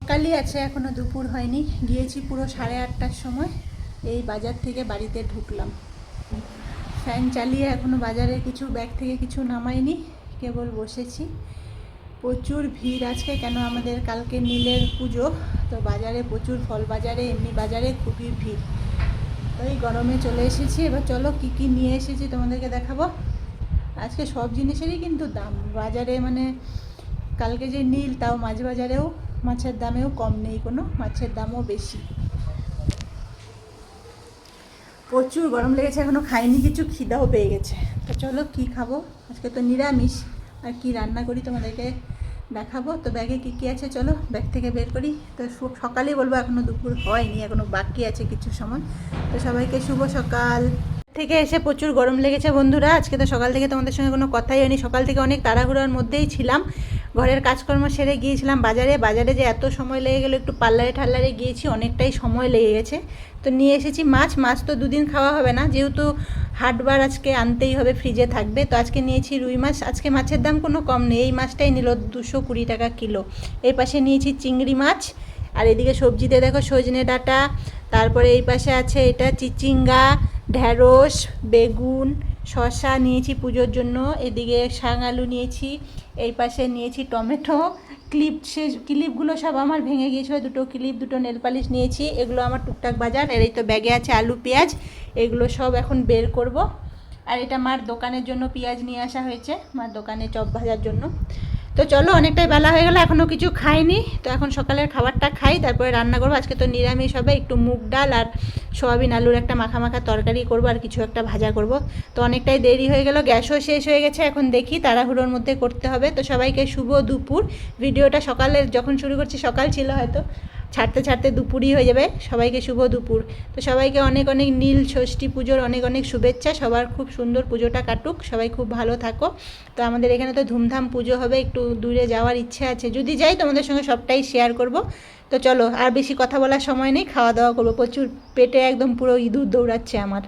কালই আছে, এখনো দুপুর হয়নি। গিয়েছি পুরো 8:30টার সময়, এই বাজার থেকে বাড়িতে ঢুকলাম। ফ্যান চালিয়ে এখনো বাজারে কিছু ব্যাগ থেকে কিছু নামাইনি, কেবল বসেছি। প্রচুর ভিড় আজকে, কেন আমাদের কালকে নীলের পুজো, তো বাজারে প্রচুর, ফল বাজারে এমনি বাজারে খুবই ভিড়। তো এই গরমে চলে এসেছি। এবার চলো কি কি নিয়ে এসেছি তোমাদেরকে দেখাবো। আজকে সব জিনিসেরই কিন্তু দাম বাজারে, মানে কালকে যে নীল, তাও মাছ বাজারেও মাছের দামেও কম নেই কোনো, মাছের দামও বেশি। প্রচুর গরম লেগেছে, এখনও খাইনি কিছু, খিদাও পেয়ে গেছে। তো চলো কি খাবো, আজকে তো নিরামিষ, আর কি রান্না করি তোমাদেরকে দেখাবো। তো ব্যাগে কী কী আছে চলো ব্যাগ থেকে বের করি। তো সকালেই বলবো, এখনও দুপুর হয়নি, এখনও বাকি আছে কিছু সময়। তো সবাইকে শুভ সকাল। থেকে এসে প্রচুর গরম লেগেছে বন্ধুরা। আজকে তো সকাল থেকে তোমাদের সঙ্গে কোনো কথাই হয়নি, সকাল থেকে অনেক তাড়াহুড়োর মধ্যেই ছিলাম। ঘরের কাজকর্ম সেরে গিয়েছিলাম বাজারে যে এত সময় লেগে গেলো, একটু পার্লারে গিয়েছি, অনেকটাই সময় লেগে গেছে। তো নিয়ে এসেছি মাছ তো দুদিন খাওয়া হবে না, যেহেতু হাটবার আজকে আনতেই হবে, ফ্রিজে থাকবে। তো আজকে নিয়েছি রুই মাছ। আজকে মাছের দাম কোনো কম নেই, এই মাছটাই নিল 220 টাকা কিলো। এই পাশে নিয়েছি চিংড়ি মাছ, আর এদিকে সবজিতে দেখো সজনে ডাঁটা, তারপরে এই পাশে আছে এটা চিচিঙ্গা, ঢ্যাঁড়স, বেগুন, শসা নিয়েছি পুজোর জন্য। এদিকে শাং আলু নিয়েছি, এই পাশে নিয়েছি টমেটো, ক্লিপগুলো সব আমার ভেঙে গিয়েছিলো, দুটো ক্লিপ, দুটো নেল পালিশ নিয়েছি। এগুলো আমার টুকটাক বাজার। আর এই তো ব্যাগে আছে আলু, পেঁয়াজ, এগুলো সব এখন বের করব। আর এটা মার দোকানের জন্য পেঁয়াজ নিয়ে আসা হয়েছে, মার দোকানে চপ ভাজার জন্য। তো চলো, অনেকটাই বেলা হয়ে গেল, এখনও কিছু খাইনি। তো এখন সকালের খাবারটা খাই, তারপরে রান্না করবো। আজকে তো নিরামিষ হবে, একটু মুগ ডাল আর সোয়াবিন আলুর একটা মাখা তরকারি করবো, আর কিছু একটা ভাজা করব। তো অনেকটাই দেরি হয়ে গেল, গ্যাসও শেষ হয়ে গেছে, এখন দেখি তাড়াহুড়োর মধ্যে করতে হবে। তো সবাইকে শুভ দুপুর। ভিডিওটা সকালের যখন শুরু করছি সকাল ছিল, হয়তো ছাড়তে দুপুরই হয়ে যাবে। সবাইকে শুভ দুপুর। তো সবাইকে অনেক নীল ষষ্ঠী পুজোর অনেক শুভেচ্ছা। সবার খুব সুন্দর পুজোটা কাটুক, সবাই খুব ভালো থাকো। তো আমাদের এখানে তো ধুমধাম পুজো হবে, একটু দূরে যাওয়ার ইচ্ছা আছে, যদি যাই তোমাদের সঙ্গে সবটাই শেয়ার করব। তো চলো, আর বেশি কথা বলার সময় নেই, খাওয়া দাওয়া করবো। প্রচুর পেটে একদম পুরো ইঁদুর দৌড়াচ্ছে আমার।